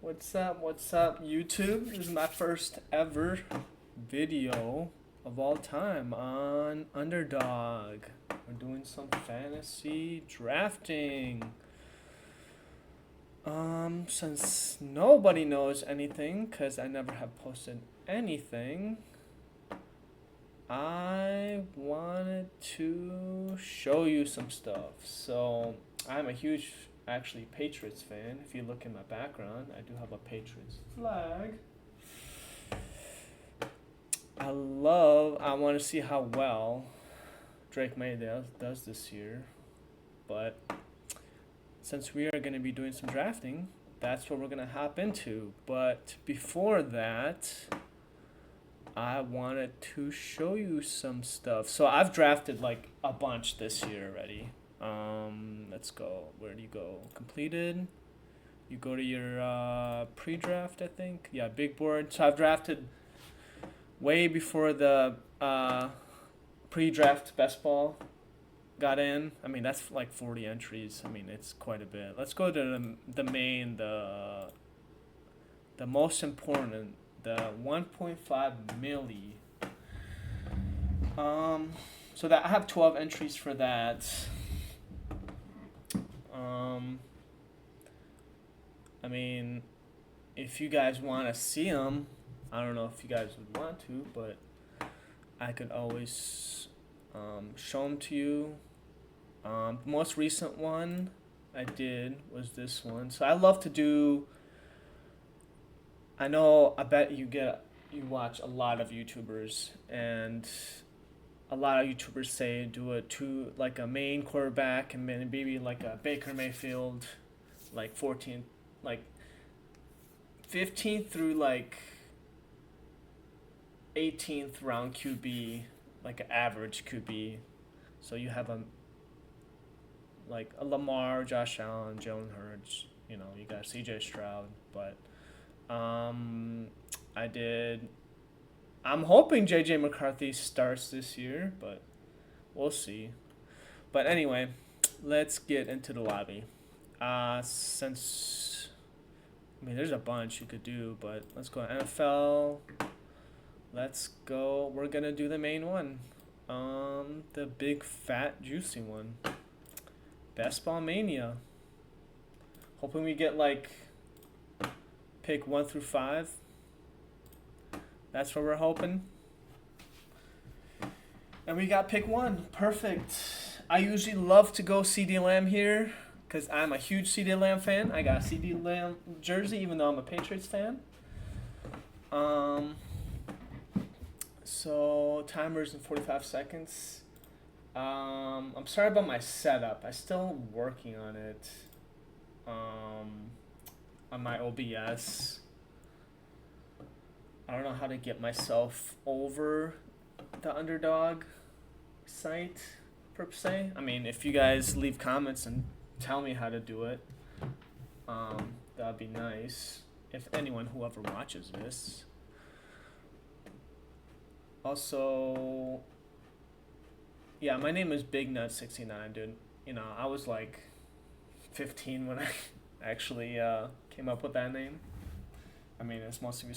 What's up? What's up, YouTube? This is my first ever video of all time on Underdog. We're doing some fantasy drafting. Since nobody knows anything, because I never have posted anything, I wanted to show you some stuff. So, I'm a huge, actually, Patriots fan. If you look in my background, I do have a Patriots flag. I want to see how well Drake May does this year. But since we are going to be doing some drafting, that's what we're going to hop into. But before that, I wanted to show you some stuff. So I've drafted like a bunch this year already. Let's go. Where do you go? Completed. You go to your pre-draft, I think. Yeah, big board. So I've drafted way before the pre-draft best ball got in. I mean, that's like 40 entries. I mean, it's quite a bit. Let's go to the main, the most important, the 1.5 milli. So that I have 12 entries for that. I mean, if you guys want to see them, I don't know if you guys would want to, but I could always show them to you. The most recent one I did was this one. So I love to do. I bet you watch a lot of YouTubers, and a lot of YouTubers say do like a main quarterback and then maybe like a Baker Mayfield, like 14, like 15th through like 18th round QB, like an average QB. So you have like a Lamar, Josh Allen, Jalen Hurts. You know, you got C.J. Stroud, but I did. I'm hoping J.J. McCarthy starts this year, but we'll see. But anyway, let's get into the lobby. There's a bunch you could do, but let's go NFL. Let's go. We're gonna do the main one, the big fat juicy one. Best Ball Mania. Hoping we get like pick 1 through 5. That's what we're hoping. And we got pick 1. Perfect. I usually love to go CeeDee Lamb here because I'm a huge CeeDee Lamb fan. I got a CeeDee Lamb jersey even though I'm a Patriots fan. So timer's in 45 seconds. I'm sorry about my setup. I'm still working on it. On my OBS. I don't know how to get myself over the Underdog site, per se. I mean, if you guys leave comments and tell me how to do it, that'd be nice. If whoever watches this. Also, yeah, my name is Big Nut 69, dude. You know, I was like 15 when I actually came up with that name. I mean, it's mostly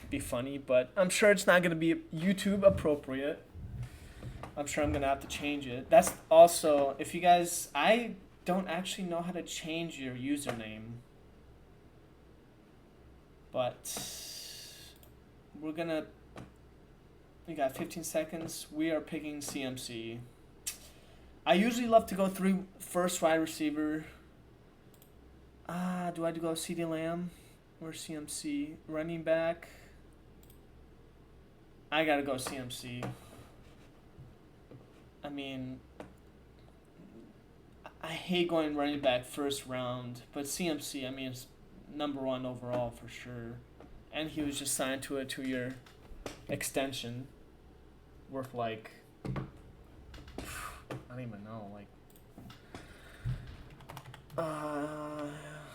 be funny, but I'm sure it's not going to be YouTube appropriate. I'm sure I'm going to have to change it. That's also, if you guys, I don't actually know how to change your username, but we got 15 seconds. We are picking CMC. I usually love to go through first wide receiver. Do I go CeeDee Lamb or CMC? Running back. I gotta go CMC. I mean, I hate going running back first round, but CMC, I mean, it's number 1 overall for sure. And he was just signed to a 2-year extension worth like, I don't even know, like,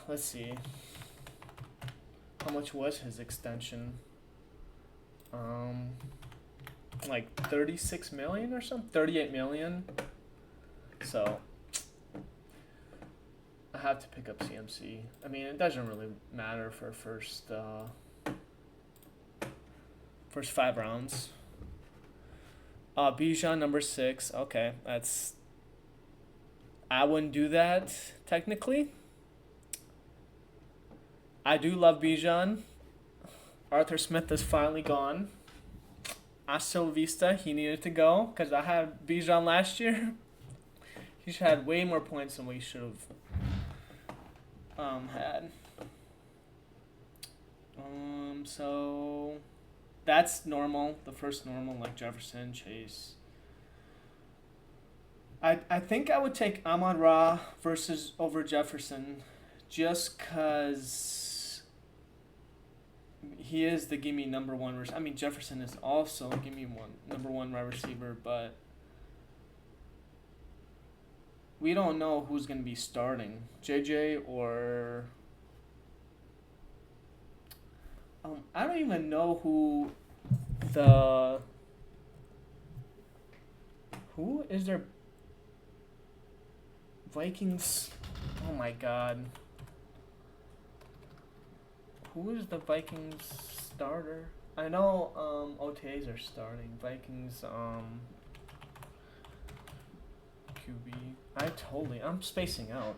let's see. How much was his extension? Like 36 million or something, 38 million. So have to pick up CMC. I mean, it doesn't really matter for first 5 rounds. Bijan number 6. Okay, that's. I wouldn't do that technically. I do love Bijan. Arthur Smith is finally gone. Hasta la vista. He needed to go because I had Bijan last year. He should have had way more points than we should have had. So that's normal. The first normal, like Jefferson, Chase. I think I would take Amon-Ra versus over Jefferson, just cause he is the gimme number one. I mean, Jefferson is also gimme number one wide receiver, but we don't know who's gonna be starting, JJ or. I don't even know who is their Vikings. Oh my god. Who is the Vikings starter? I know OTAs are starting. Vikings QB. I'm spacing out.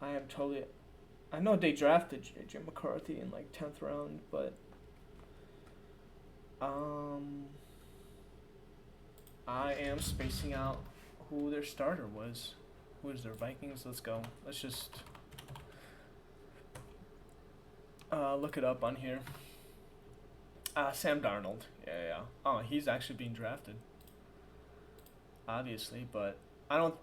I know they drafted J.J. McCarthy in like 10th round, but I am spacing out who their starter was. Who is their Vikings? Let's go. Let's just look it up on here. Sam Darnold. Yeah. Oh, he's actually being drafted. Obviously, but I don't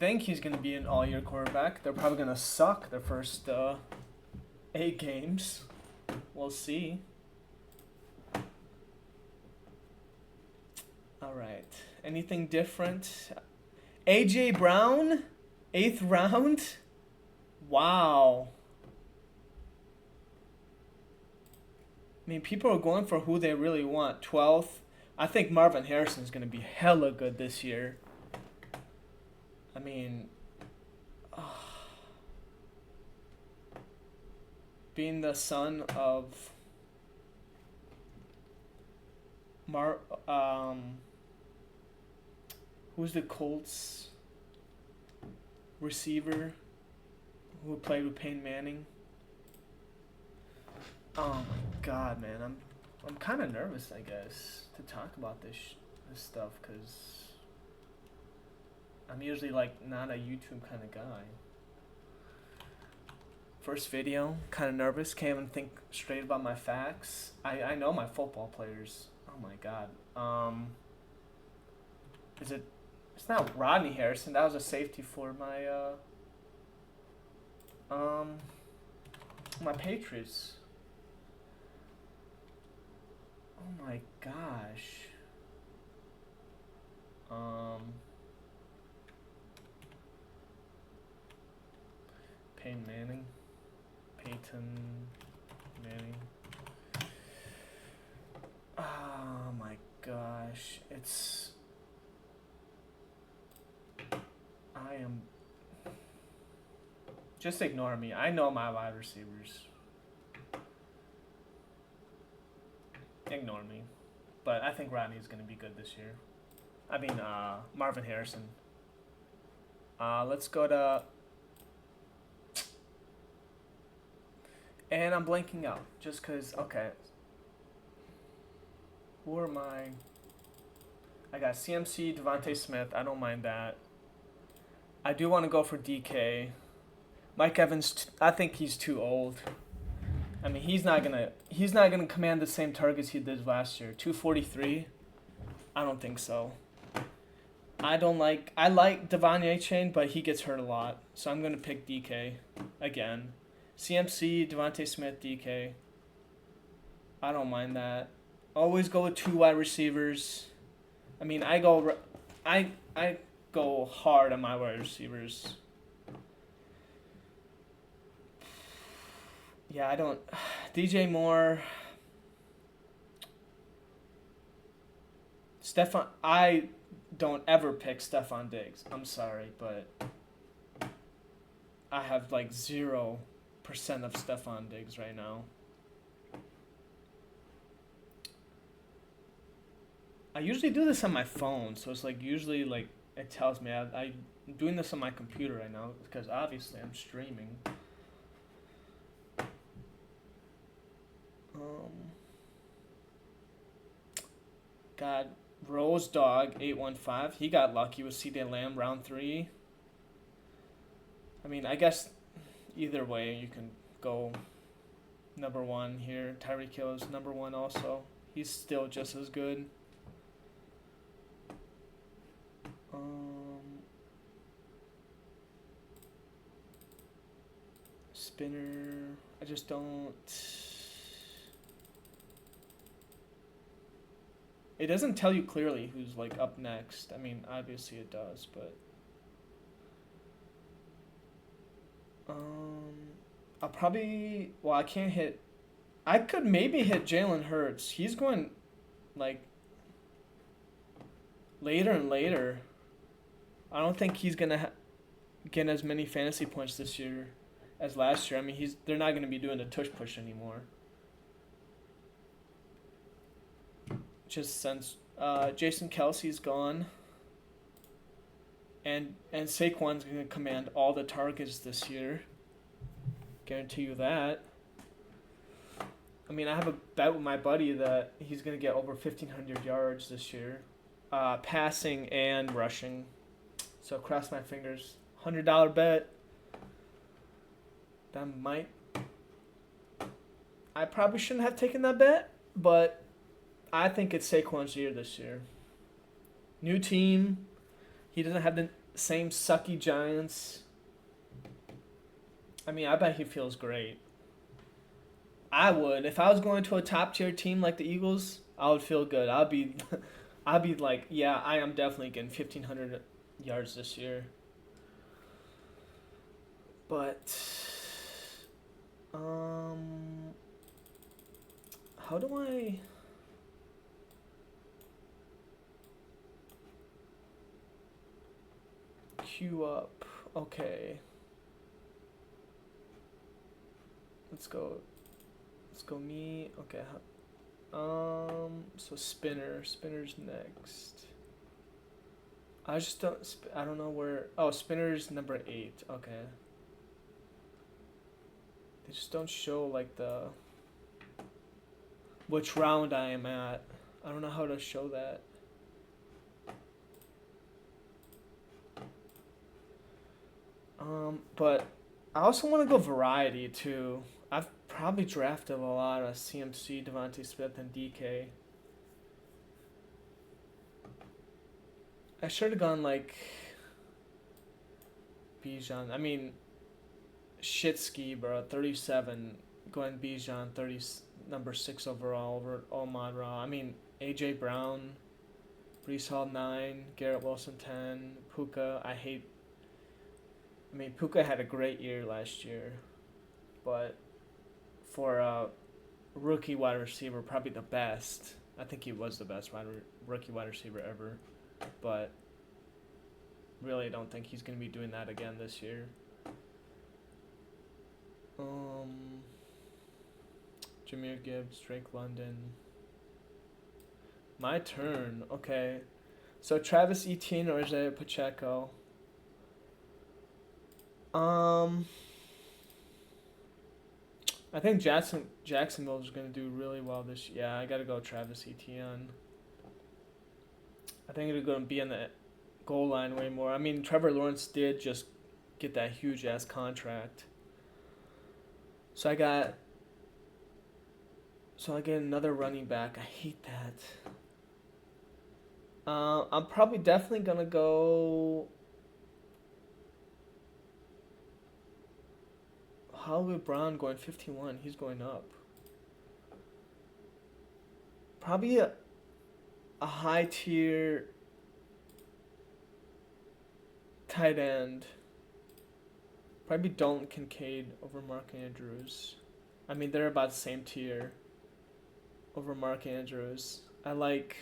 think he's going to be an all-year quarterback. They're probably going to suck their first 8 games. We'll see. All right. Anything different? A.J. Brown, 8th round? Wow. I mean, people are going for who they really want. 12th. I think Marvin Harrison is going to be hella good this year. I mean, being the son of who's the Colts receiver who played with Peyton Manning? Oh my god, man, I'm kind of nervous, I guess, to talk about this stuff because I'm usually like not a YouTube kind of guy. First video, kind of nervous. Can't even think straight about my facts. I know my football players. Oh my god. It's not Rodney Harrison. That was a safety for my Patriots. Oh my gosh. Peyton Manning. Oh my gosh. Just ignore me. I know my wide receivers. Ignore me. But I think Rodney's going to be good this year. I mean, Marvin Harrison. Let's go to... And I'm blanking out. Just because... Okay. Who are my... I got CMC, Devontae Smith. I don't mind that. I do want to go for DK. Mike Evans, I think he's too old. I mean, he's not gonna command the same targets he did last year. 243? I don't think so. I like Devon A-Chain, but he gets hurt a lot. So I'm gonna pick DK again. CMC, Devontae Smith, DK. I don't mind that. Always go with 2 wide receivers. I mean, I go hard on my wide receivers. Yeah, I don't... DJ Moore... I don't ever pick Stephon Diggs. I'm sorry, but I have like 0% of Stephon Diggs right now. I usually do this on my phone, so it's like usually like it tells me I'm doing this on my computer right now because obviously I'm streaming. Got Rose Dog 815. He got lucky with CeeDee Lamb round 3. I mean, I guess either way you can go number 1 here. Tyreek Hill is number 1 also. He's still just as good. Spinner. I just don't. It doesn't tell you clearly who's like up next. I mean, obviously it does, but I'll probably. Well, I can't hit. I could maybe hit Jalen Hurts. He's going like later and later. I don't think he's gonna get as many fantasy points this year as last year. I mean, they're not gonna be doing the tush push anymore. Just since Jason Kelsey's gone, and Saquon's gonna command all the targets this year. Guarantee you that. I mean, I have a bet with my buddy that he's gonna get over 1,500 yards this year, passing and rushing. So cross my fingers. $100 bet. That might. I probably shouldn't have taken that bet, but I think it's Saquon's year this year. New team. He doesn't have the same sucky Giants. I mean, I bet he feels great. I would. If I was going to a top tier team like the Eagles, I would feel good. I'd be like, yeah, I am definitely getting 1,500 yards this year. But how do I queue up? Okay. Let's go me. Okay. So Spinner's next. I don't know where. Oh, Spinner's number 8. Okay. They just don't show like which round I am at. I don't know how to show that. But I also want to go variety too. I've probably drafted a lot of CMC, Devontae Smith, and DK. I should have gone like Bijan. I mean, Shitski, bro. 37. Going Bijan, number 6 overall over Ahmad Ra. I mean, AJ Brown, Breece Hall 9, Garrett Wilson 10, Puka. Puka had a great year last year, but for a rookie wide receiver, probably the best. I think he was the best rookie wide receiver ever, but really don't think he's going to be doing that again this year. Jahmyr Gibbs, Drake London. My turn. Okay. So Travis Etienne or Isaiah Pacheco? I think Jacksonville is going to do really well this year. Yeah, I got to go Travis Etienne. I think it'll going to be on the goal line way more. I mean, Trevor Lawrence did just get that huge-ass contract. So I get another running back. I hate that. I'm probably definitely going to go Hollywood Brown going 51. He's going up. Probably a high tier tight end. Probably Dalton Kincaid over Mark Andrews. I mean, they're about the same tier over Mark Andrews. I like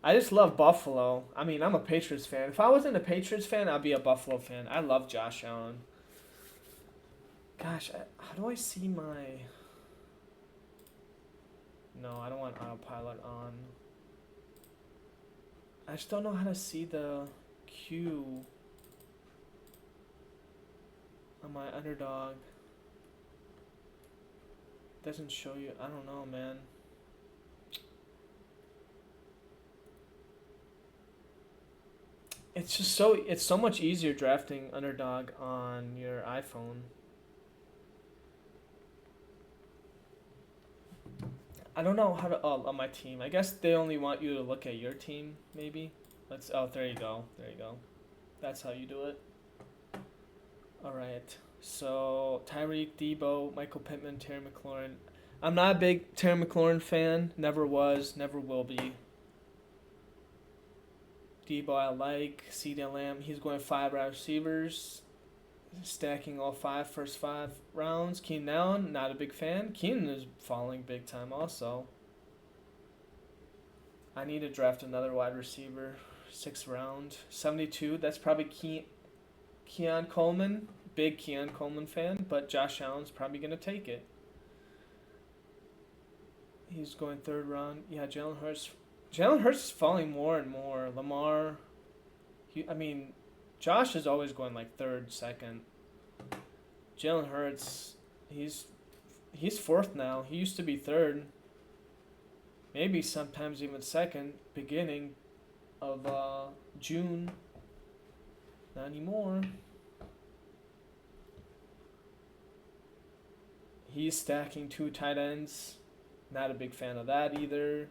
I just love Buffalo. I mean, I'm a Patriots fan. If I wasn't a Patriots fan, I'd be a Buffalo fan. I love Josh Allen. Gosh, how do I see my... No, I don't want autopilot on. I just don't know how to see the queue on my underdog. Doesn't show you. I don't know, man. It's just it's so much easier drafting underdog on your iPhone. I don't know how to on my team. I guess they only want you to look at your team, maybe. There you go. There you go. That's how you do it. All right. So Tyreek, Debo, Michael Pittman, Terry McLaurin. I'm not a big Terry McLaurin fan. Never was. Never will be. Debo I like. CeeDee Lamb. He's going 5 wide receivers. Stacking all first 5 rounds. Keenan Allen, not a big fan. Keenan is falling big time also. I need to draft another wide receiver. 6th round. 72. That's probably Keon Coleman. Big Keon Coleman fan, but Josh Allen's probably going to take it. He's going 3rd round. Yeah, Jalen Hurts. Jalen Hurts is falling more and more. Lamar. Josh is always going like 3rd, 2nd. Jalen Hurts, he's 4th now. He used to be 3rd. Maybe sometimes even 2nd, beginning of June. Not anymore. He's stacking 2 tight ends. Not a big fan of that either.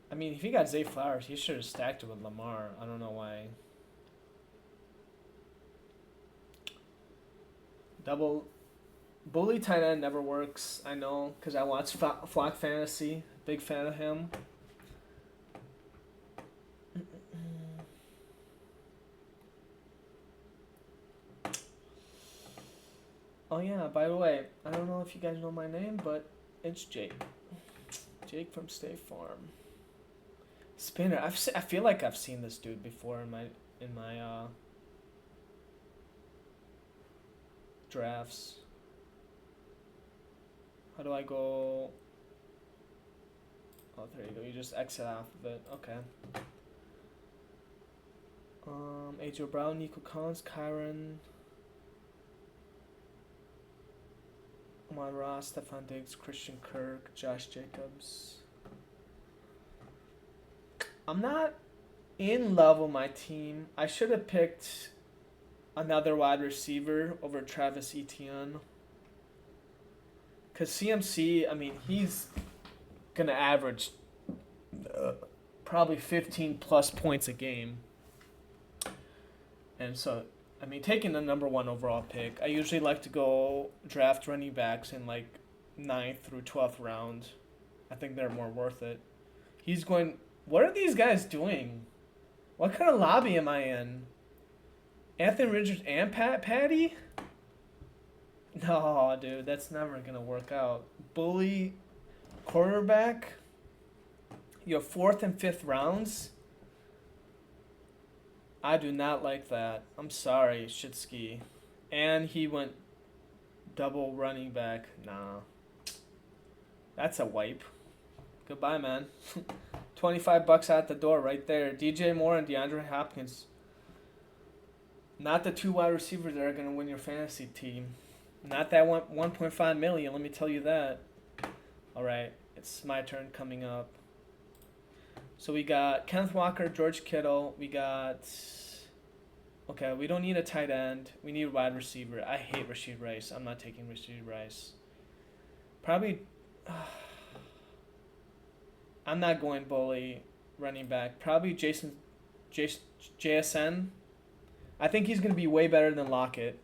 I mean, if he got Zay Flowers, he should have stacked it with Lamar. I don't know why. Double bully tight end never works. I know, because I watch Flock Fantasy. Big fan of him. Oh yeah, by the way, I don't know if you guys know my name, but it's Jake. Jake from State Farm. Spinner. I feel like I've seen this dude before in my drafts. How do I go? Oh, there you go. You just exit off of it. Okay. AJ Brown, Nico Collins, Kyron, Amon Ross, Stephon Diggs, Christian Kirk, Josh Jacobs. I'm not in love with my team. I should have picked another wide receiver over Travis Etienne. Because CMC, I mean, he's going to average probably 15 plus points a game. And so, I mean, taking the number 1 overall pick, I usually like to go draft running backs in like 9th through 12th round. I think they're more worth it. He's going... What are these guys doing? What kind of lobby am I in? Anthony Richards and Patty? No, dude, that's never going to work out. Bully quarterback? You have 4th and 5th rounds? I do not like that. I'm sorry, Shitsky. And he went double running back. Nah. That's a wipe. Goodbye, man. $25 out the door right there. DJ Moore and DeAndre Hopkins. Not the 2 wide receivers that are going to win your fantasy team. Not that 1.5 million, let me tell you that. All right, it's my turn coming up. So we got Kenneth Walker, George Kittle. We got... Okay, we don't need a tight end. We need a wide receiver. I hate Rashid Rice. I'm not taking Rashid Rice. Probably... I'm not going bully running back. Probably JSN. I think he's going to be way better than Lockett.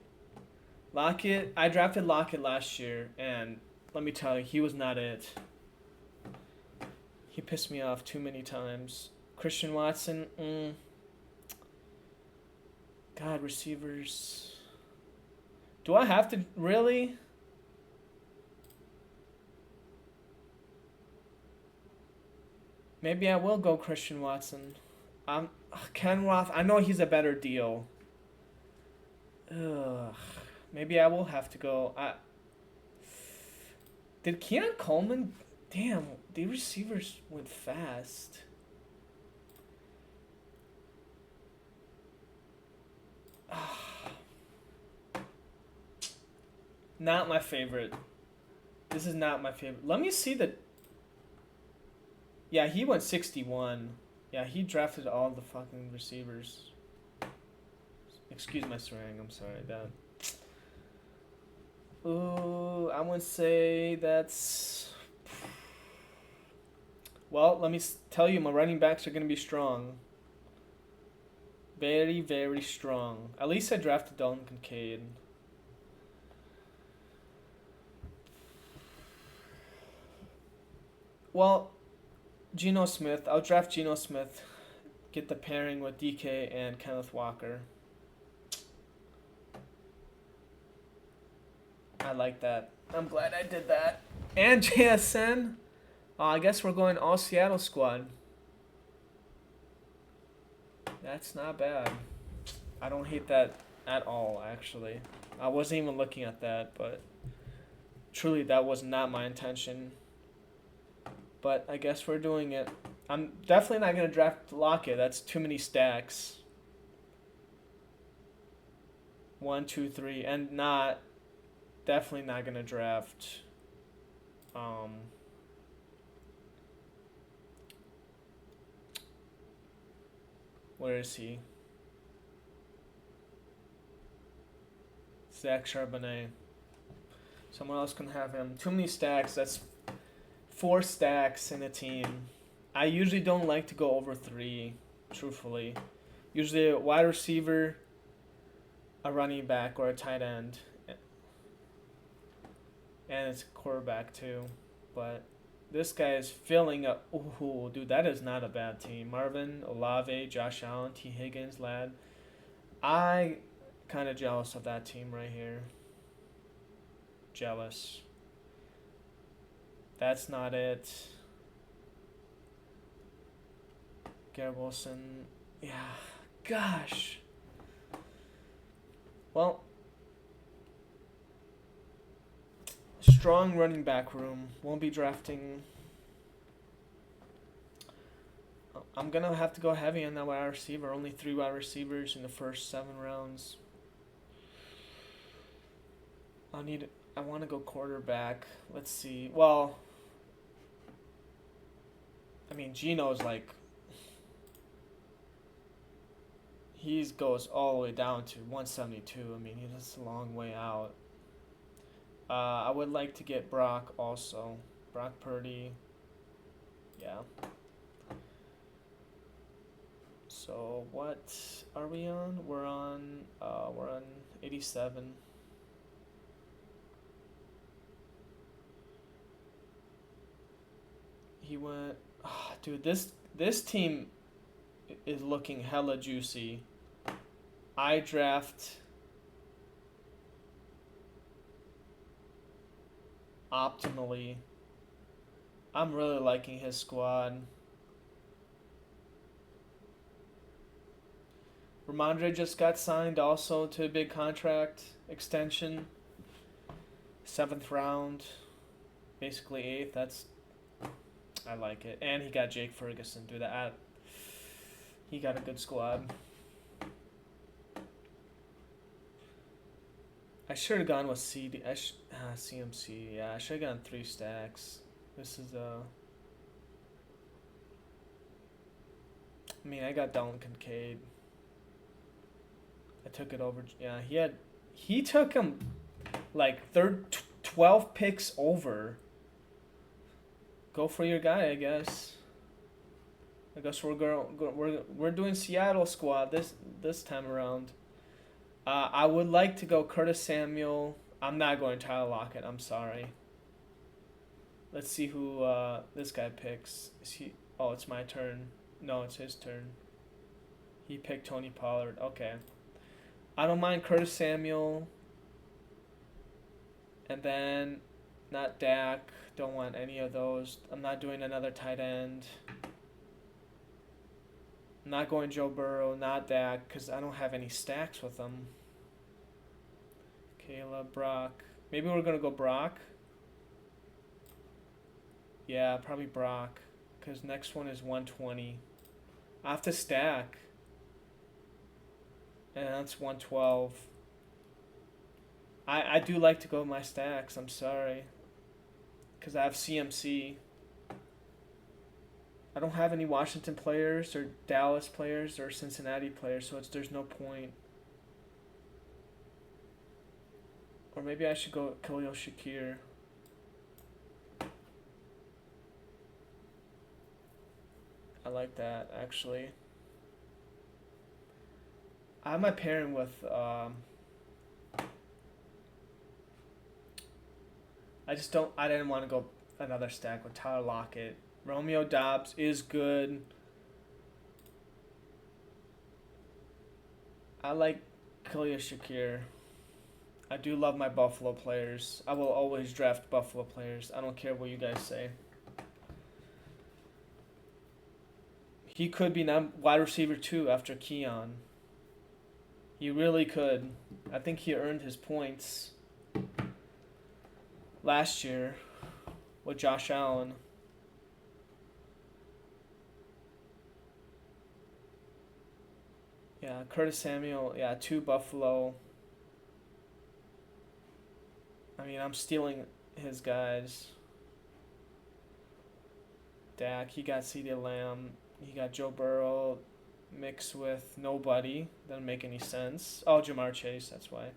I drafted Lockett last year, and let me tell you, he was not it. He pissed me off too many times. Christian Watson, God, receivers. Do I have to, really? Maybe I will go Christian Watson. Ken Roth. I know he's a better deal. Ugh. Maybe I will have to go. Did Keenan Coleman? Damn, the receivers went fast. Not my favorite. This is not my favorite. Let me see the. Yeah, he went 61. Yeah, he drafted all the fucking receivers. Excuse my swearing. I'm sorry. That. Ooh, I would say that's. Well, let me tell you, my running backs are gonna be strong. Very, very strong. At least I drafted Dalton Kincaid. Well, Geno Smith. I'll draft Geno Smith. Get the pairing with DK and Kenneth Walker. I like that. I'm glad I did that. And JSN. I guess we're going all Seattle squad. That's not bad. I don't hate that at all, actually. I wasn't even looking at that, but truly that was not my intention. But I guess we're doing it. I'm definitely not going to draft Lockett. That's too many stacks. 1, 2, 3. And definitely not going to draft where is he? Zach Charbonnet. Someone else can have him. Too many stacks. That's 4 stacks in a team. I usually don't like to go over 3, truthfully. Usually a wide receiver, a running back, or a tight end. And it's a quarterback too. But this guy is filling up. Ooh, dude, that is not a bad team. Marvin, Olave, Josh Allen, T. Higgins, Ladd. I kind of jealous of that team right here. Jealous. That's not it. Garrett Wilson. Yeah. Gosh. Well, strong running back room. Won't be drafting. I'm going to have to go heavy on that wide receiver. Only 3 wide receivers in the first 7 rounds. I want to go quarterback. Let's see. Well, I mean, Geno's like, he goes all the way down to 172. I mean, he's a long way out. I would like to get Brock also. Brock Purdy. Yeah. So what are we on? We're on 87. He went. Oh, dude, this team is looking hella juicy. I draft optimally. I'm really liking his squad. Ramondre just got signed also to a big contract extension. 7th round, basically 8th. I like it. And he got Jake Ferguson. Dude, he got a good squad. I should have gone with CMC. Yeah, I should have gone 3 stacks. This is I mean, I got Dalton Kincaid. I took it over. Yeah, he took him like 12 picks over. Go for your guy, I guess. I guess we're doing Seattle squad this time around. I would like to go Curtis Samuel. I'm not going Tyler Lockett. I'm sorry. Let's see who this guy picks. Oh, it's my turn. No, it's his turn. He picked Tony Pollard. Okay. I don't mind Curtis Samuel. And then not Dak. Don't want any of those. I'm not doing another tight end. Not going Joe Burrow, not Dak, because I don't have any stacks with them. Caleb, Brock. Maybe we're going to go Brock. Yeah, probably Brock, because next one is 120. I have to stack. And that's 112. I do like to go with my stacks, I'm sorry. Because I have CMC. I don't have any Washington players or Dallas players or Cincinnati players, so there's no point. Or maybe I should go Khalil Shakir. I like that, actually. I have my pairing with I didn't want to go another stack with Tyler Lockett. Romeo Doubs is good. I like Khalil Shakir. I do love my Buffalo players. I will always draft Buffalo players. I don't care what you guys say. He could be wide receiver 2 after Keon. He really could. I think he earned his points last year with Josh Allen. Yeah, Curtis Samuel. Yeah, 2 Buffalo. I mean, I'm stealing his guys. Dak, he got CeeDee Lamb. He got Joe Burrow mixed with nobody. Doesn't make any sense. Oh, Jamar Chase, that's why.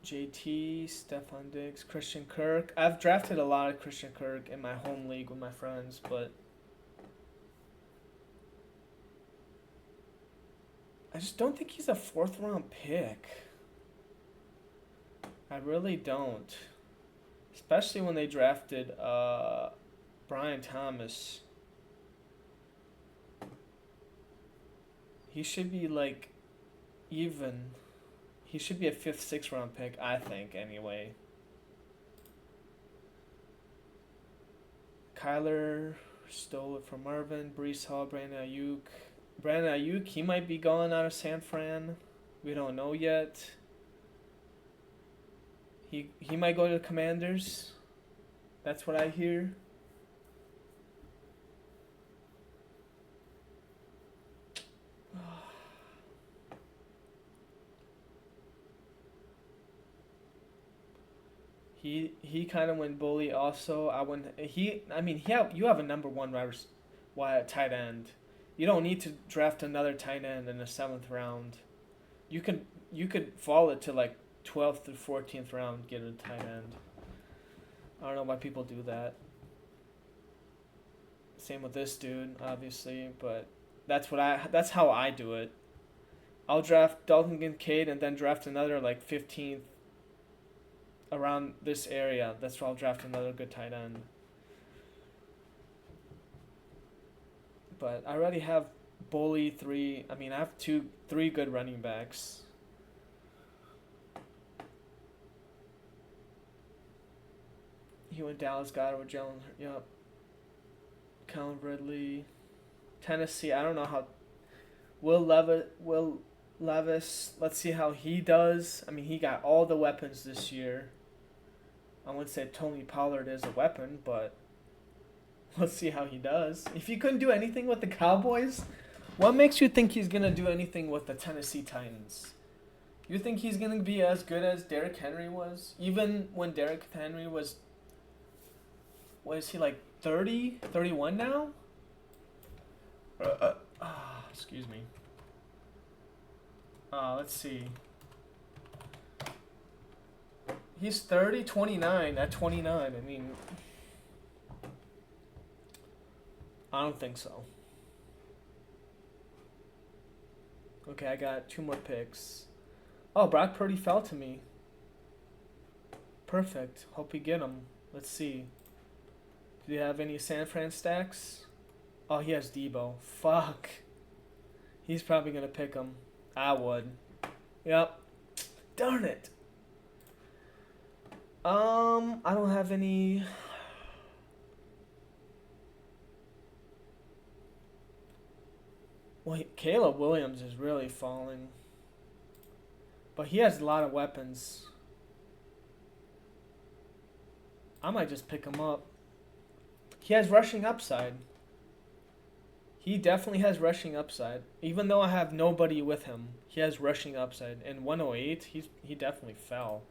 JT, Stephon Diggs, Christian Kirk. I've drafted a lot of Christian Kirk in my home league with my friends, but I just don't think he's a 4th round pick. I really don't. Especially when they drafted Brian Thomas. He should be like even. He should be a 5th, 6th round pick, I think, anyway. Kyler stole it from Marvin. Breece Hall, Brandon Ayuk. Brandon Ayuk, he might be gone out of San Fran. We don't know yet. He might go to the Commanders. That's what I hear. He kind of went bully also. You have a number 1 tight end. You don't need to draft another tight end in the 7th round. You could fall it to like 12th to 14th round, get a tight end. I don't know why people do that. Same with this dude, obviously, but that's how I do it. I'll draft Dalton Kincaid and then draft another like 15th around this area. That's where I'll draft another good tight end. But I already have Bully 3. I have 3 good running backs. He went Dallas Goedert with Jalen. Yep. Calvin Ridley. Tennessee. I don't know how. Will Levis. Let's see how he does. He got all the weapons this year. I wouldn't say Tony Pollard is a weapon, but let's see how he does. If he couldn't do anything with the Cowboys, what makes you think he's going to do anything with the Tennessee Titans? You think he's going to be as good as Derrick Henry was? Even when Derrick Henry was he like 30, 31 now? Excuse me. Let's see. He's 30, 29. At 29, I don't think so. Okay, I got 2 more picks. Oh, Brock Purdy fell to me. Perfect. Hope we get him. Let's see. Do you have any San Fran stacks? Oh, he has Debo. Fuck. He's probably gonna pick him. I would. Yep. Darn it. I don't have any. Well, Caleb Williams is really falling. But he has a lot of weapons. I might just pick him up. He has rushing upside. He definitely has rushing upside. Even though I have nobody with him, he has rushing upside. And 108, he definitely fell.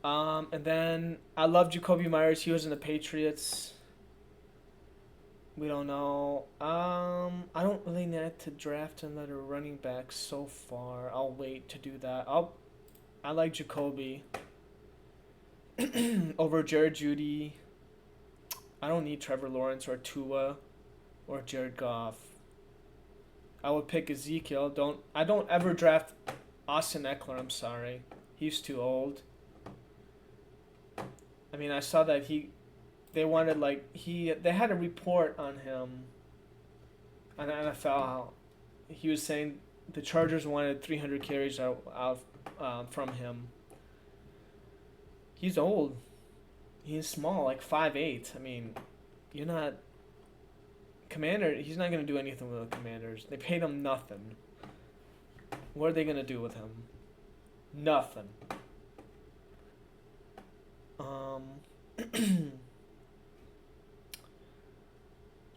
And then I love Jacoby Myers. He was in the Patriots. We don't know. I don't really need to draft another running back so far. I'll wait to do that. I like Jacoby over Jared Judy. I don't need Trevor Lawrence or Tua or Jared Goff. I would pick Ezekiel. I don't ever draft Austin Eckler. I'm sorry, he's too old. I mean, I saw that they had a report on him on the NFL. He was saying the Chargers wanted 300 carries out from him. He's old. He's small, like 5'8". I mean, you're not Commander. He's not gonna do anything with the Commanders. They paid him nothing. What are they gonna do with him? Nothing.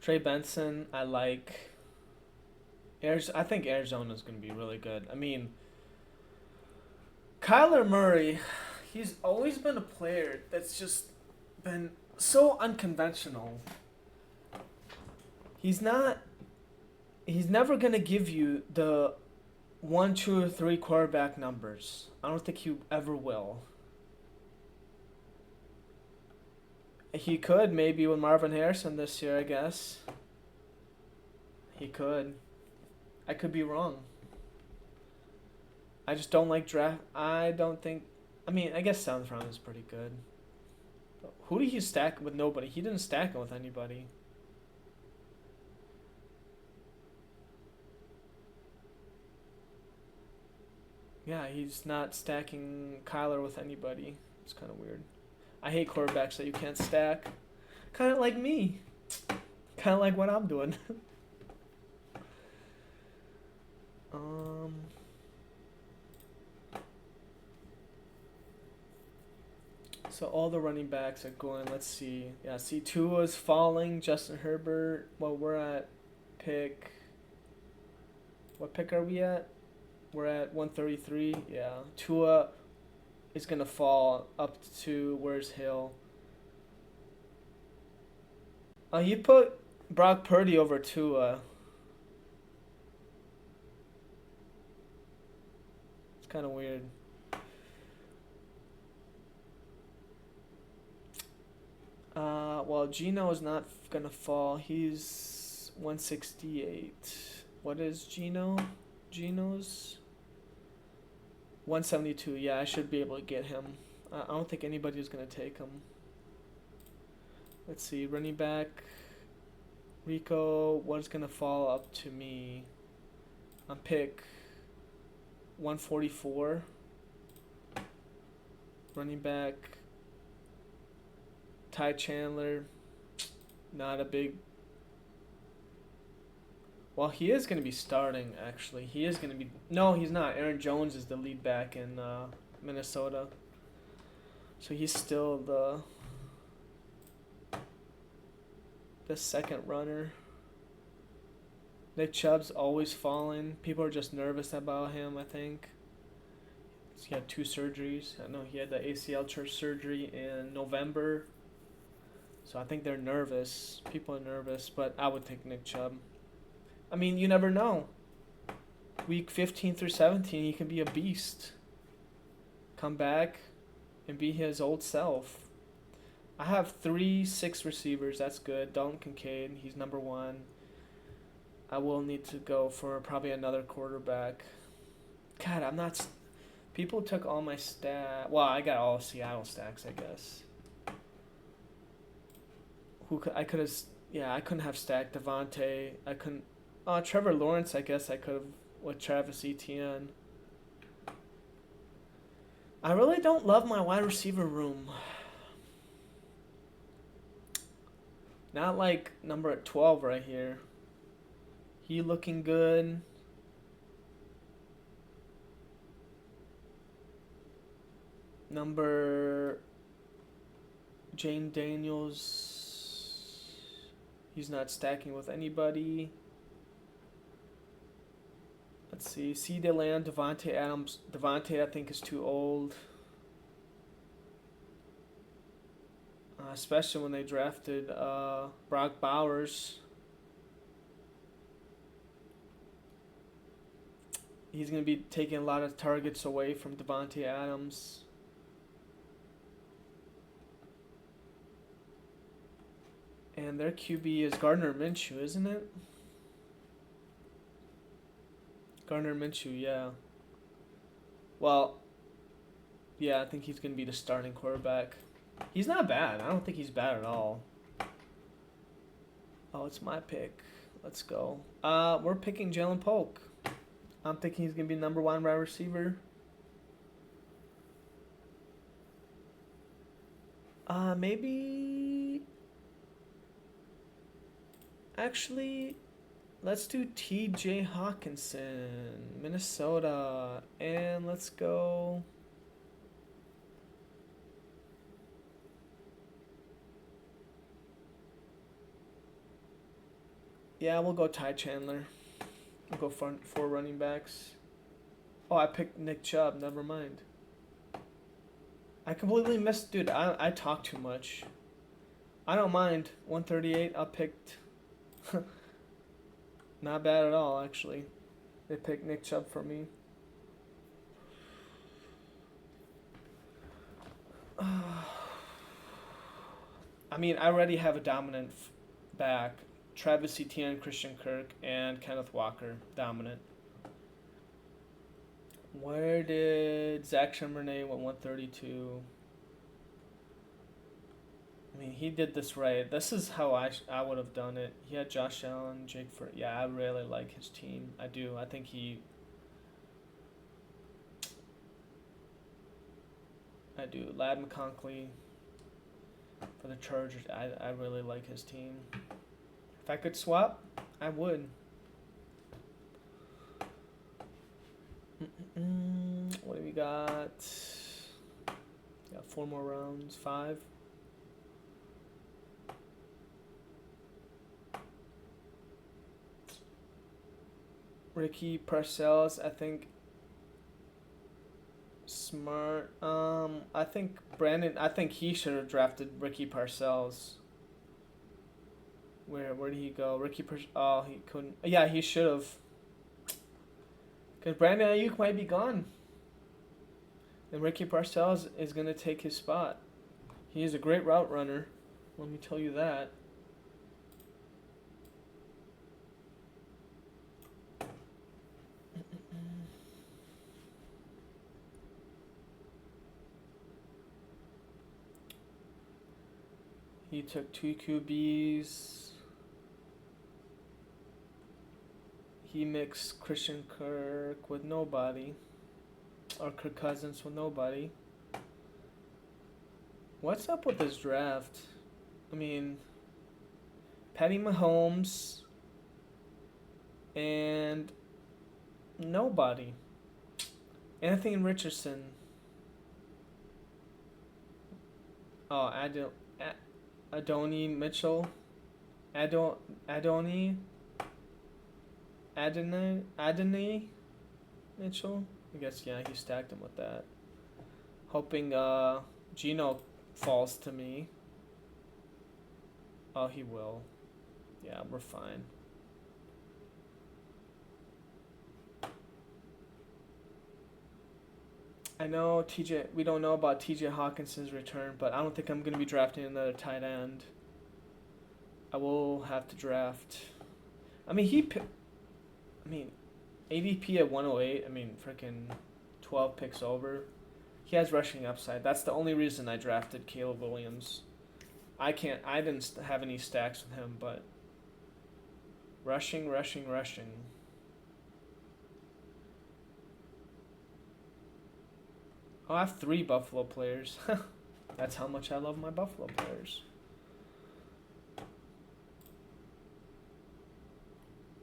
Trey Benson, I like. I think Arizona's going to be really good. I mean, Kyler Murray, he's always been a player that's just been so unconventional. He's never going to give you the 1, 2, or 3 quarterback numbers. I don't think he ever will. He could maybe with Marvin Harrison this year, I guess. He could. I could be wrong. I just don't like draft. I don't think. I mean, I guess 7th round is pretty good. Who did he stack with? Nobody. He didn't stack him with anybody. Yeah, he's not stacking Kyler with anybody. It's kind of weird. I hate quarterbacks that you can't stack. Kind of like me. Kind of like what I'm doing. So all the running backs are going. Let's see. Yeah, see, Tua's falling. Justin Herbert. Well, we're at pick. What pick are we at? We're at 133. Yeah, Tua is gonna fall up to where's Hill. You put Brock Purdy over Tua. It's kind of weird. Well, Geno is not gonna fall. He's 168. What is Geno? Geno's 172. Yeah, I should be able to get him. I don't think anybody's gonna take him. Let's see, running back. Rico, what's gonna fall up to me? On pick 144. Running back. Ty Chandler. Not a big. Well, he is going to be starting, actually. He is going to be... No, he's not. Aaron Jones is the lead back in Minnesota. So he's still the second runner. Nick Chubb's always falling. People are just nervous about him, I think. He had 2 surgeries. I know he had the ACL surgery in November. So I think they're nervous. People are nervous, but I would take Nick Chubb. I mean, you never know. Week 15 through 17, he can be a beast. Come back and be his old self. I have 6 receivers. That's good. Dalton Kincaid, he's number 1. I will need to go for probably another quarterback. God, I'm not... People took all my stats. Well, I got all Seattle stacks, I guess. I could have Yeah, I couldn't have stacked Devontae. I couldn't. Trevor Lawrence, I guess I could have with Travis Etienne. I really don't love my wide receiver room. Not like number 12 right here. He looking good. Number Jane Daniels. He's not stacking with anybody. Let's see. CeeDee Lamb, Devontae Adams. Devontae, I think, is too old. Especially when they drafted Brock Bowers. He's going to be taking a lot of targets away from Devontae Adams. And their QB is Gardner Minshew, isn't it? Gardner Minshew, yeah. Well, yeah, I think he's going to be the starting quarterback. He's not bad. I don't think he's bad at all. Oh, it's my pick. Let's go. We're picking Jalen Polk. I'm thinking he's going to be number 1 wide receiver. Maybe... Actually, let's do TJ Hawkinson, Minnesota. And let's go... Yeah, we'll go Ty Chandler. We'll go for 4 running backs. Oh, I picked Nick Chubb. Never mind. I completely missed... Dude, I talk too much. I don't mind. 138, I picked... Not bad at all, actually. They picked Nick Chubb for me. I mean, I already have a dominant back. Travis Etienne, Christian Kirk, and Kenneth Walker. Dominant. Where did Zach Charbonnet went 132? I mean, he did this right. This is how I would have done it. He had Josh Allen, Jake Fur. Yeah, I really like his team. I do. I think I do. Ladd McConkey for the Chargers. I really like his team. If I could swap, I would. What do we got? Got 4 more rounds. 5. Ricky Parcells, I think. Smart. I think Brandon. I think he should have drafted Ricky Parcells. Where did he go? Oh, he couldn't. Yeah, he should have. Because Brandon Ayuk might be gone. And Ricky Parcells is going to take his spot. He is a great route runner. Let me tell you that. He took 2 QBs. He mixed Christian Kirk with nobody. Or Kirk Cousins with nobody. What's up with this draft? I mean, Patty Mahomes and nobody. Anthony Richardson. Oh, Adonai Mitchell. Adonai Mitchell. I guess, yeah, he stacked him with that. Hoping Gino falls to me. Oh, he will. Yeah, we're fine. I know we don't know about TJ Hawkinson's return, but I don't think I'm going to be drafting another tight end. I will have to draft. I mean, ADP at 108, I mean, freaking 12 picks over. He has rushing upside. That's the only reason I drafted Caleb Williams. I can't. I didn't have any stacks with him, but rushing. Oh, I have 3 Buffalo players. That's how much I love my Buffalo players.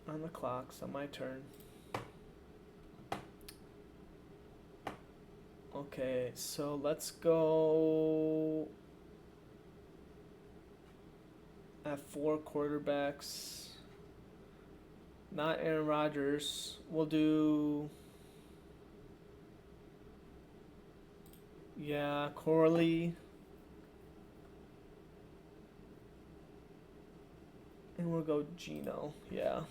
On the clock, so my turn. Okay, so let's go at 4 quarterbacks. Not Aaron Rodgers. We'll do... Yeah, Corley. And we'll go Geno. Yeah.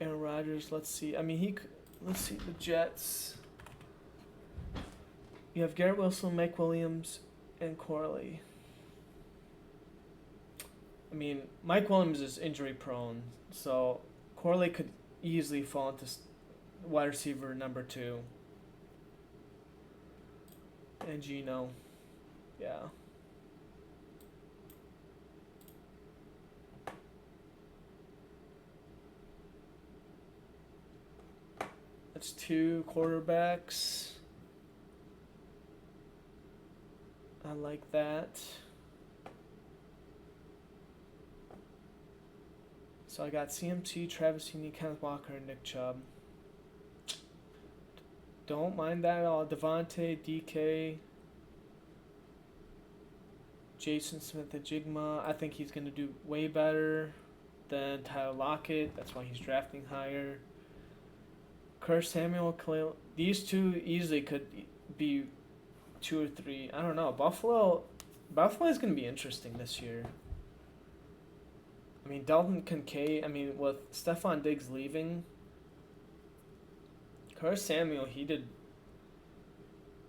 Aaron Rodgers, let's see. I mean, let's see, the Jets. You have Garrett Wilson, Mike Williams, and Corley. I mean, Mike Williams is injury prone, so Corley could easily fall into wide receiver number 2. And Geno. Yeah. That's 2 quarterbacks. I like that. So I got CMC, Travis Etienne, Kenneth Walker, and Nick Chubb. Don't mind that at all. Devontae, DK, Jason Smith-Njigba. I think he's going to do way better than Tyler Lockett. That's why he's drafting higher. Curtis Samuel, Khalil. These 2 easily could be 2 or 3. I don't know. Buffalo is going to be interesting this year. I mean, Dalton Kincaid. I mean, with Stephon Diggs leaving, Curtis Samuel, he did.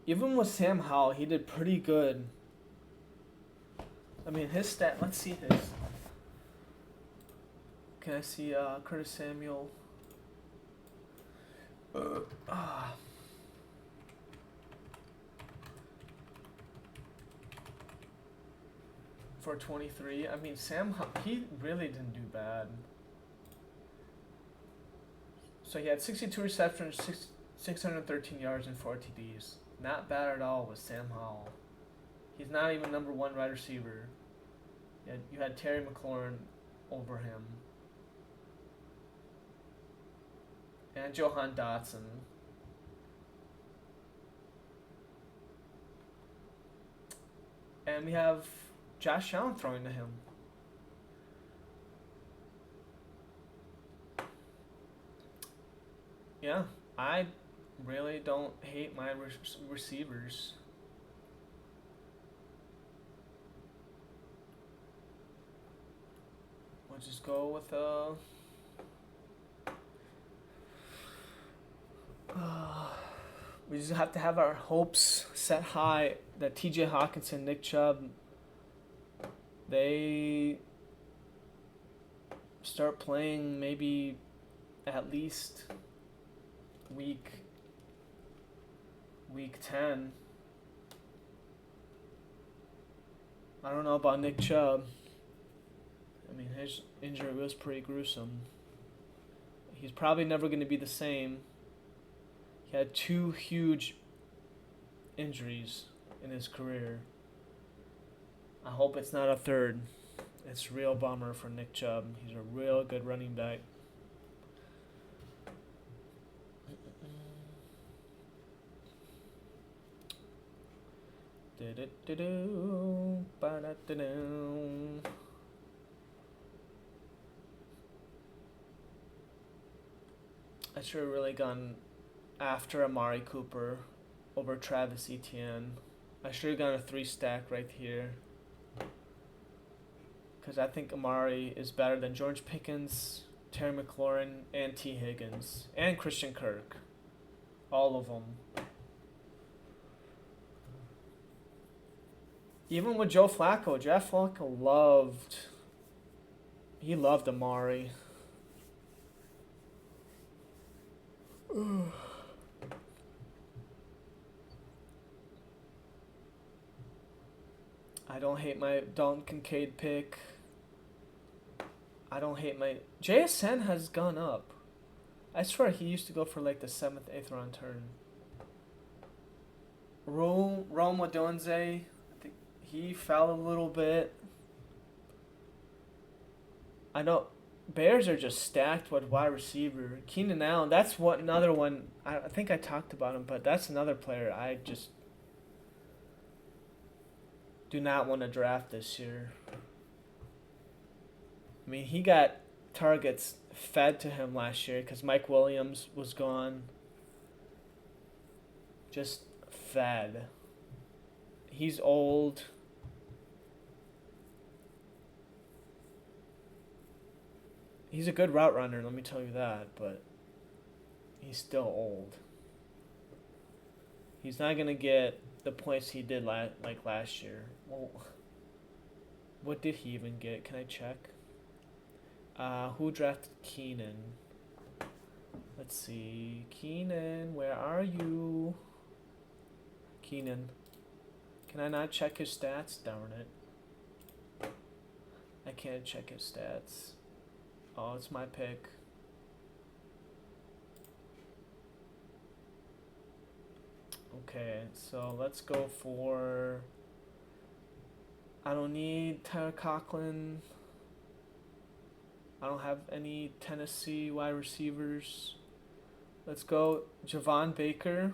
Even with Sam Howell, he did pretty good. I mean, his stat. Let's see his. Can I see Curtis Samuel? For 23, I mean, he really didn't do bad. So he had 62 receptions, 613 yards, and 4 TDs. Not bad at all with Sam Howell. He's not even number 1 wide receiver. You had Terry McLaurin over him. And Johan Dotson. And we have Josh Allen throwing to him. Yeah, I really don't hate my receivers. We'll just go with we just have to have our hopes set high that TJ Hawkinson, Nick Chubb, they start playing maybe at least week 10. I don't know about Nick Chubb. I mean, his injury was pretty gruesome. He's probably never going to be the same. He had 2 huge injuries in his career. I hope it's not a third. It's a real bummer for Nick Chubb. He's a real good running back. I should have really gone after Amari Cooper over Travis Etienne. I should have gone a 3 stack right here. Because I think Amari is better than George Pickens, Terry McLaurin, and T. Higgins. And Christian Kirk. All of them. Even with Joe Flacco, Jeff Flacco loved Amari. I don't hate my Dalton Kincaid pick. I don't hate my JSN has gone up. I swear he used to go for like the 7th, 8th round turn. Rome Odunze, I think he fell a little bit. I know Bears are just stacked with wide receiver. Keenan Allen, that's what another one. I think I talked about him, but that's another player I just do not want to draft this year. I mean, he got targets fed to him last year because Mike Williams was gone. Just fed. He's old. He's a good route runner, let me tell you that, but he's still old. He's not going to get the points he did last year. Well, what did he even get? Can I check? Who drafted Keenan? Let's see. Keenan, where are you? Keenan. Can I not check his stats? Darn it. I can't check his stats. Oh, it's my pick. Okay, so let's go for... I don't need Tyler Conklin. I don't have any Tennessee wide receivers. Let's go Javon Baker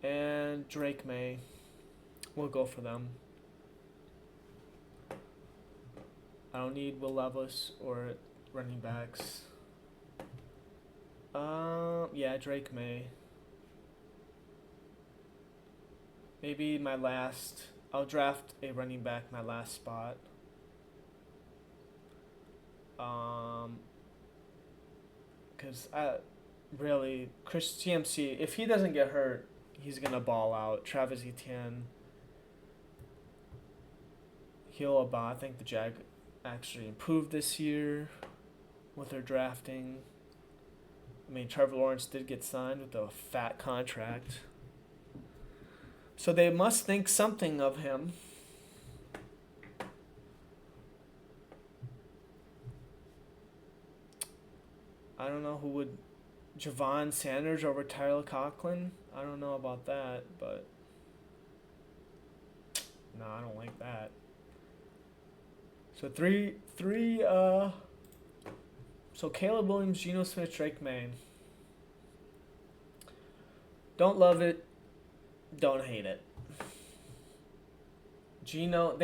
and Drake May. We'll go for them. I don't need Will Levis or running backs. Yeah, Drake May. Maybe my last... I'll draft a running back my last spot. Because really, Chris CMC, if he doesn't get hurt, he's going to ball out. Travis Etienne, I think the Jag actually improved this year with their drafting. I mean, Trevor Lawrence did get signed with a fat contract. So they must think something of him. I don't know who would... Javon Sanders over Tyler Conklin? I don't know about that, but... No, I don't like that. So so Caleb Williams, Geno Smith, Drake May. Don't love it. Don't hate it. Geno,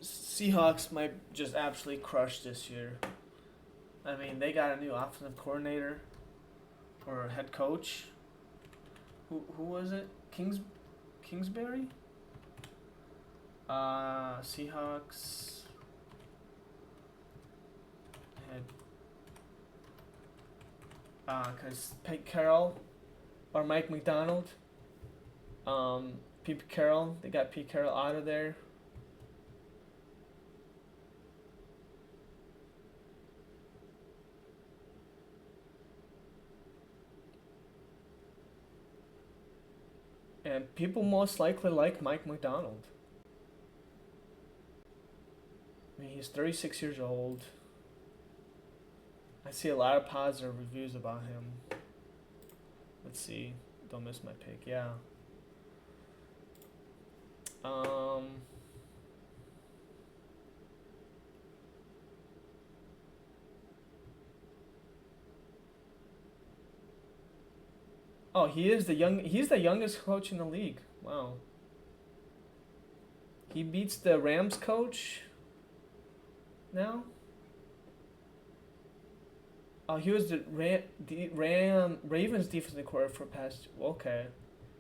Seahawks might just absolutely crush this year. I mean, they got a new offensive coordinator or head coach. Who was it? Kingsbury? Seahawks head. Cause Pete Carroll or Mike McDonald. Pete Carroll. They got Pete Carroll out of there. And people most likely like Mike McDonald. I mean, he's 36 years old. I see a lot of positive reviews about him. Let's see. Don't miss my pick. Yeah. Oh, he's the youngest coach in the league. Wow. He beats the Rams coach now? Oh, he was the Ravens defensive coordinator for past... Okay.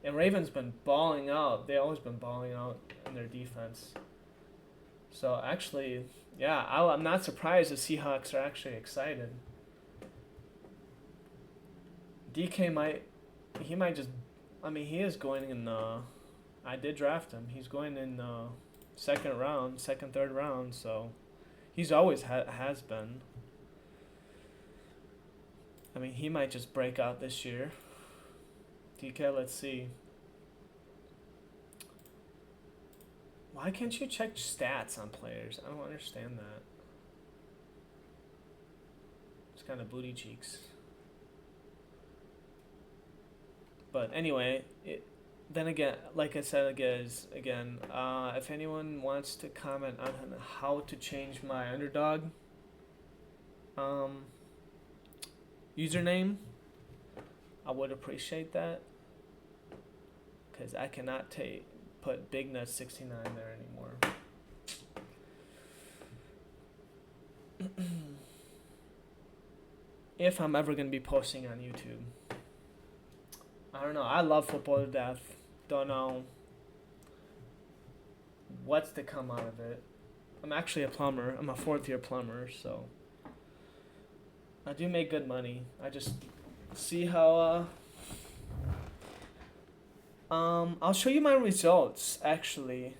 And Ravens been balling out. They always been balling out in their defense. So, actually, yeah, I'm not surprised the Seahawks are actually excited. DK might just... I mean, he is going in... I did draft him. He's going in second, third round, so... He's always has been. I mean, he might just break out this year. DK, let's see. Why can't you check stats on players? I don't understand that. It's kind of booty cheeks. But anyway, then again, like I said again, if anyone wants to comment on how to change my underdog username, I would appreciate that. Because I cannot put Big Nuts 69 there anymore. If I'm ever going to be posting on YouTube. I don't know. I love football to death. Don't know what's to come out of it. I'm actually a plumber. I'm a 4th-year plumber, so I do make good money. I just see how I'll show you my results, actually.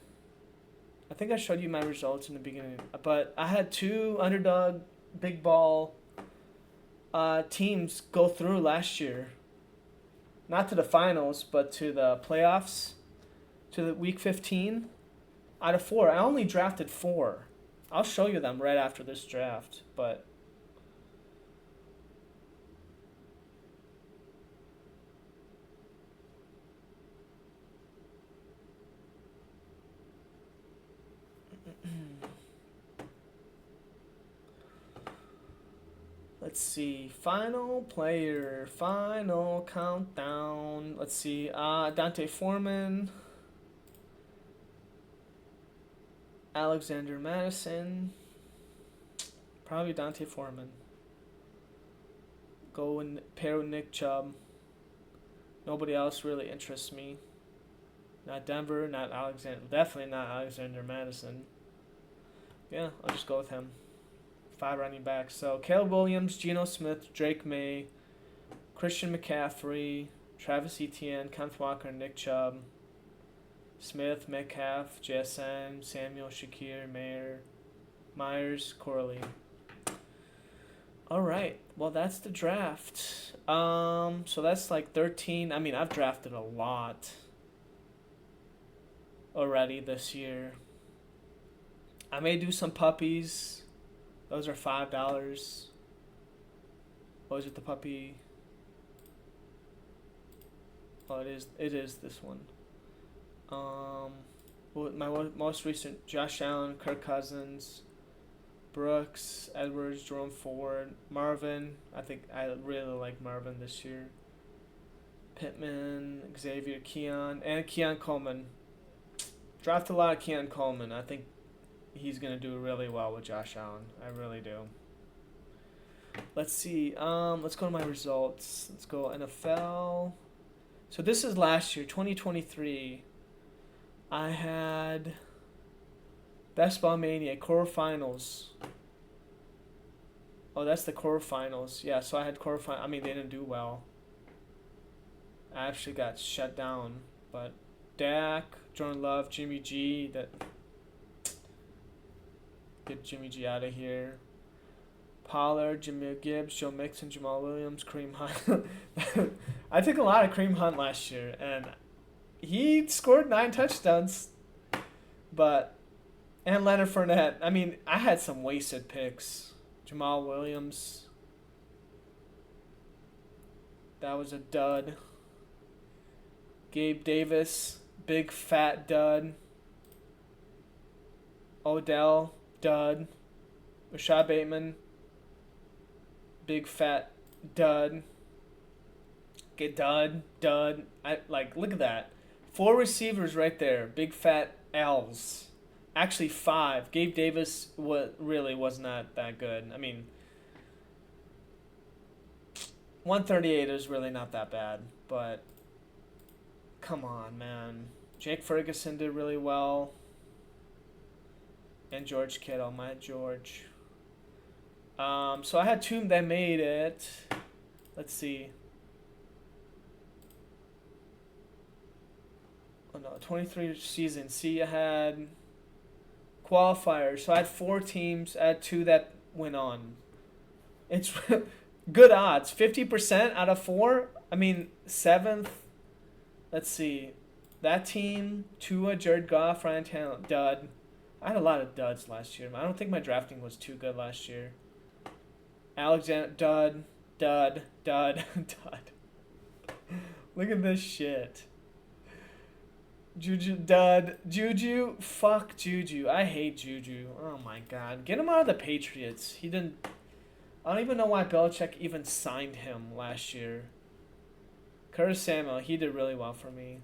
I think I showed you my results in the beginning, but I had 2 underdog big ball teams go through last year. Not to the finals, but to the playoffs, to the week 15. Out of 4, I only drafted 4. I'll show you them right after this draft, but let's see. Final player. Final countdown. Let's see. Dante Foreman. Alexander Madison. Probably Dante Foreman. Go and pair with Nick Chubb. Nobody else really interests me. Not Denver, not Alexander. Definitely not Alexander Madison. Yeah, I'll just go with him. 5 running backs. So Caleb Williams, Geno Smith, Drake May, Christian McCaffrey, Travis Etienne, Kenneth Walker, Nick Chubb, Smith, Metcalf, JSN, Samuel, Shakir, Myers, Corley. All right. Well, that's the draft. So that's like 13. I mean, I've drafted a lot already this year. I may do some puppies. Those are $5. What was it, the puppy? Oh, it is this one. My most recent, Josh Allen, Kirk Cousins, Brooks, Edwards, Jerome Ford, Marvin. I think I really like Marvin this year. Pittman, Xavier, Keon Coleman. Draft a lot of Keon Coleman. I think he's going to do really well with Josh Allen. I really do. Let's see. Let's go to my results. Let's go NFL. So this is last year, 2023. I had Best Ball Mania quarterfinals. Oh, that's the quarterfinals. Yeah, so I had quarterfinals. I mean, they didn't do well. I actually got shut down. But Dak, Jordan Love, Jimmy G. Get Jimmy G out of here. Pollard, Jameer Gibbs, Joe Mixon, Jamal Williams, Kareem Hunt. I took a lot of Kareem Hunt last year, and he scored 9 touchdowns. And Leonard Fournette. I mean, I had some wasted picks. Jamal Williams. That was a dud. Gabe Davis, big fat dud. Odell, dud. Rashad Bateman, big fat dud. Get dud. Look at that. 4 receivers right there, big fat L's. Actually 5. Gabe Davis really was not that good. I mean, 138 is really not that bad, but come on, man. Jake Ferguson did really well. And George Kittle, my George. So I had 2 that made it. Let's see. Oh no, 23 season. See, I had qualifiers. So I had 4 teams. I had 2 that went on. It's good odds. 50% out of 4. I mean, 7th. Let's see. That team, Tua, Jared Goff, Ryan Tannehill, dud. I had a lot of duds last year. I don't think my drafting was too good last year. Alexander, dud, dud, dud, dud. Look at this shit. Juju, dud. Juju, fuck Juju. I hate Juju. Oh my god. Get him out of the Patriots. He didn't. I don't even know why Belichick even signed him last year. Curtis Samuel, he did really well for me.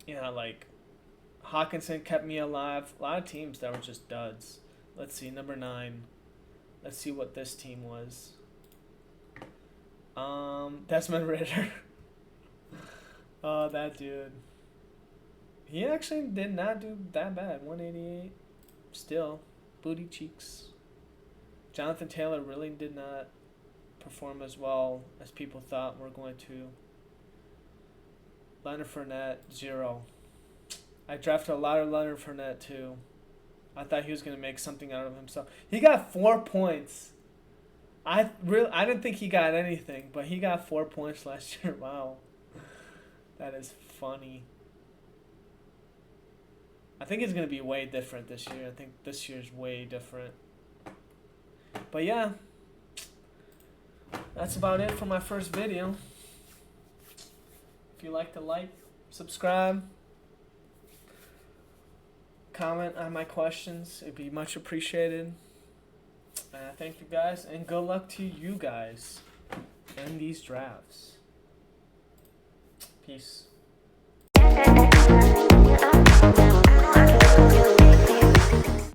Yeah, like, Hawkinson kept me alive. A lot of teams that were just duds. Let's see, number 9. Let's see what this team was. Desmond Ridder. Oh, that dude. He actually did not do that bad. 188. Still. Booty cheeks. Jonathan Taylor really did not perform as well as people thought we're going to. Leonard Fournette, 0. I drafted a lot of Leonard Fournette too. I thought he was going to make something out of himself. He got 4 points. I didn't think he got anything, but he got 4 points last year. Wow. That is funny. I think it's going to be way different this year. I think this year's way different. But yeah. That's about it for my first video. If you like to like, subscribe, comment on my questions, it'd be much appreciated. And thank you guys, and good luck to you guys in these drafts. Peace.